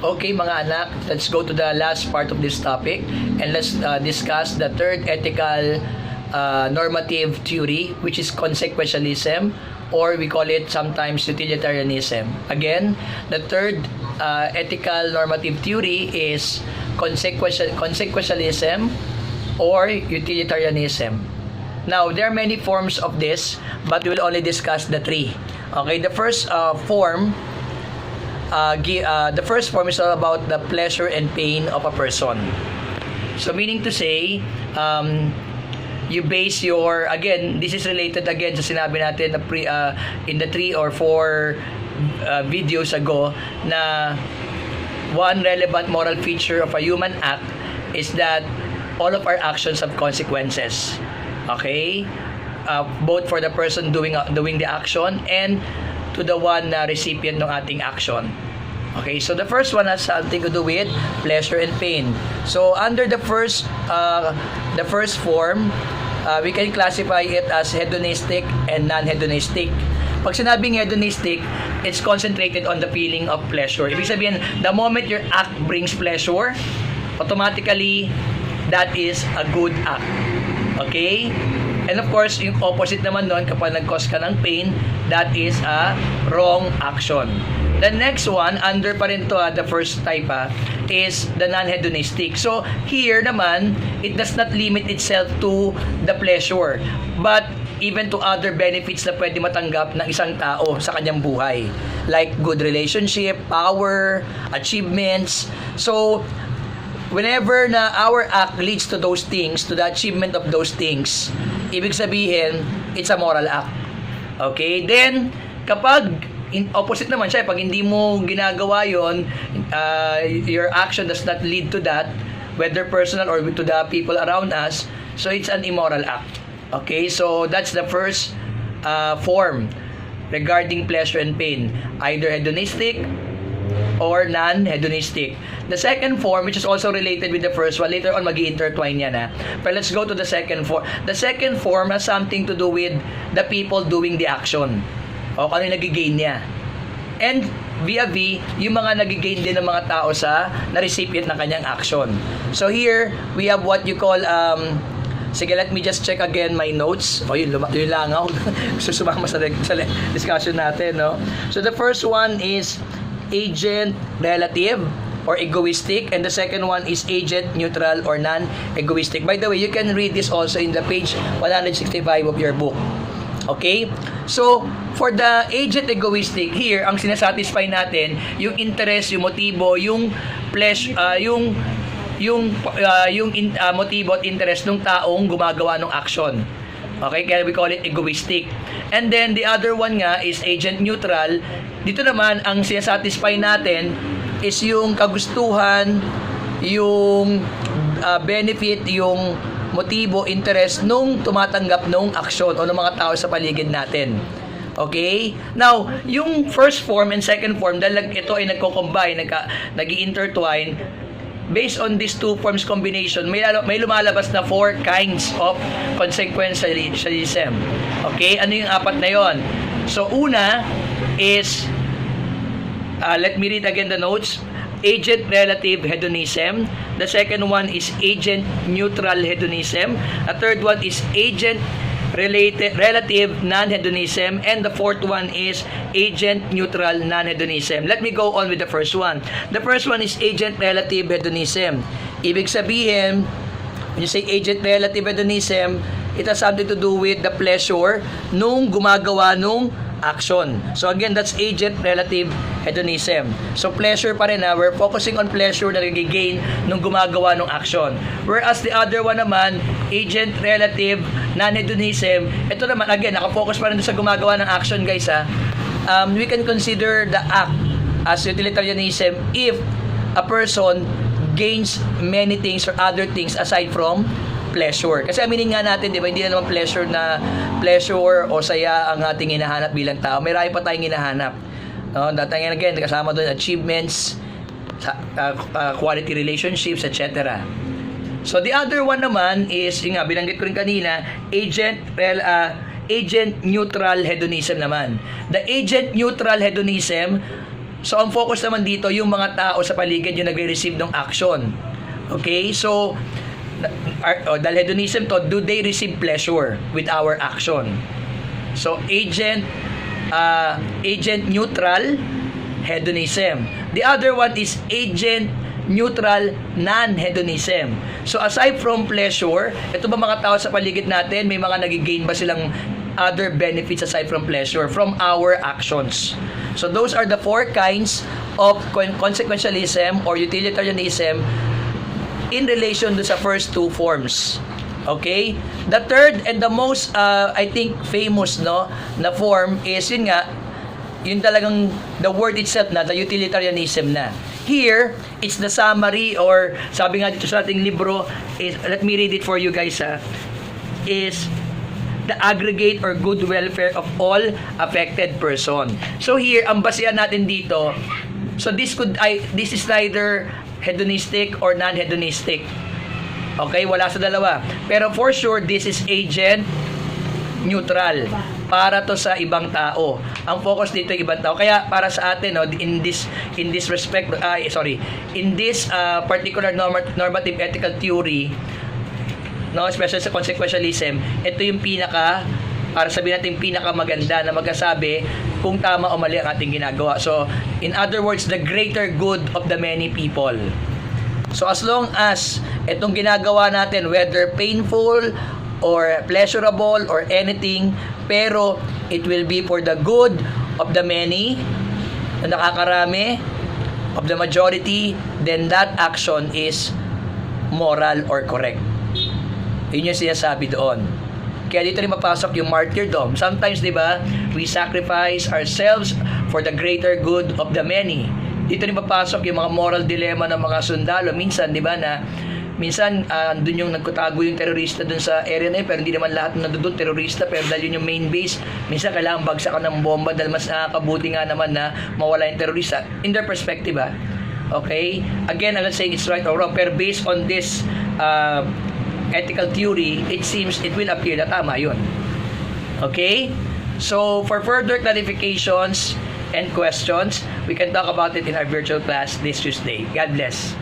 Okay mga anak, let's go to the last part of this topic and let's discuss the third ethical normative theory, which is consequentialism, or we call it sometimes utilitarianism. Again, the third ethical normative theory is consequentialism or utilitarianism. Now, there are many forms of this, but we will only discuss the three. Okay, the first form is all about the pleasure and pain of a person. So meaning to say, you base your, again, this is related again sa sinabi natin na in the 3 or 4 videos ago, na one relevant moral feature of a human act is that all of our actions have consequences. Okay? Both for the person doing the action and to the one na recipient ng ating action. Okay, so the first one has something to do with pleasure and pain. So under the first form, we can classify it as hedonistic and non-hedonistic. Pag sinabing hedonistic, it's concentrated on the feeling of pleasure. Ibig sabihin, the moment your act brings pleasure, automatically, that is a good act. Okay? And of course, yung opposite naman nun, kapag nag-cause ka ng pain, that is a wrong action. The next one, under pa rin to, the first type is the non-hedonistic. So, here naman, it does not limit itself to the pleasure, but even to other benefits na pwede matanggap ng isang tao sa kanyang buhay. Like good relationship, power, achievements. So, whenever na our act leads to those things, to the achievement of those things, ibig sabihin, it's a moral act. Okay? Then, kapag opposite naman siya, pag hindi mo ginagawa yon, your action does not lead to that, whether personal or to the people around us, so it's an immoral act. Okay? So, that's the first form regarding pleasure and pain. Either hedonistic or non-hedonistic. The second form, which is also related with the first one, later on mag-i-intertwine yan But let's go to the second form. The second form has something to do with the people doing the action. O kung ano yung nagigain niya. And vis-a-vis, yung mga nagigain din ng mga tao sa na-recipient ng kanyang action. So here, we have what you call, sige, let me just check again my notes. O yun langaw. So sumama sa discussion natin, no? So the first one is agent relative or egoistic, and the second one is agent neutral or non-egoistic. By the way, you can read this also in the page 165 of your book. Okay? So, for the agent egoistic, here, ang sinasatisfy natin, yung interest, yung motibo, yung pleasure, yung motibo at interest ng taong gumagawa ng action. Okay, kaya we call it egoistic. And then the other one nga is agent neutral. Dito naman ang sinasatisfy natin is yung kagustuhan, yung benefit, yung motibo, interest nung tumatanggap nung aksyon o ng mga tao sa paligid natin. Okay? Now, yung first form and second form, dahil ito ay nagko-combine, nag-i-intertwine, based on these two forms combination, may lumalabas na 4 kinds of consequentialism. Okay? Ano yung 4 na yon? So, una is, let me read again the notes. Agent relative hedonism. The second one is agent neutral hedonism. The third one is agent relative non-hedonism, and the fourth one is agent neutral non-hedonism. Let me go on with the first one. The first one is agent relative hedonism. Ibig sabihin, when you say agent relative hedonism, it has something to do with the pleasure nung gumagawa nung action. So again, that's agent relative hedonism. So pleasure pa rin we're focusing on pleasure na nag-gain nung gumagawa ng action. Whereas the other one naman, agent relative non-hedonism, ito naman again, nakafocus pa rin sa gumagawa ng action, guys we can consider the act as utilitarianism if a person gains many things or other things aside from pleasure. Kasi aminin nga natin, di ba, hindi na naman pleasure o saya ang ating hinahanap bilang tao. May marami pa tayong hinahanap. No? Datang again, kasama doon achievements, quality relationships, etc. So the other one naman is, yung nga, binanggit ko rin kanina, agent neutral hedonism naman. The agent neutral hedonism So, ang focus naman dito, yung mga tao sa paligid yung nagre-receive ng action. Okay? So, dahil hedonism to, do they receive pleasure with our action? So, agent neutral hedonism. The other one is agent neutral non-hedonism. So, aside from pleasure, ito ba mga tao sa paligid natin, may mga nagigain ba silang other benefits aside from pleasure from our actions? So, those are the 4 kinds of consequentialism or utilitarianism in relation to sa first 2 forms. Okay? The third and the most, I think, famous na form is yun nga, yun talagang the word itself na, the utilitarianism na. Here, it's the summary or sabi nga dito sa ating libro, is, let me read it for you guys is the aggregate or good welfare of all affected person. So here, ang basehan natin dito, so this is neither hedonistic or non-hedonistic. Okay, wala sa dalawa. Pero for sure, this is agent neutral para to sa ibang tao. Ang focus dito ay ibang tao. Kaya para sa atin, no, in this respect, in this particular normative ethical theory, no, especially sa consequentialism, ito yung para sabihin natin pinakamaganda na magsasabi kung tama o mali ang ating ginagawa. So, in other words, the greater good of the many people. So, as long as itong ginagawa natin, whether painful or pleasurable or anything, pero it will be for the good of the many, na nakakarami, of the majority, then that action is moral or correct. Yun yung sinasabi doon. Kaya dito rin mapasok yung martyrdom. Sometimes, di ba, we sacrifice ourselves for the greater good of the many. Dito rin mapasok yung mga moral dilemma ng mga sundalo. Minsan, di ba, na minsan, dun yung nagkutago yung terorista dun sa area na yun, pero hindi naman lahat na doon terorista, pero dahil yun yung main base, minsan kailangan bagsakan ng bomba dahil mas nakakabuti nga naman na mawala yung terorista. In their perspective, okay? Again, I'm not saying it's right or wrong, pero based on this ethical theory, it seems, it will appear na tama yun. Okay? So, for further clarifications and questions, we can talk about it in our virtual class this Tuesday. God bless.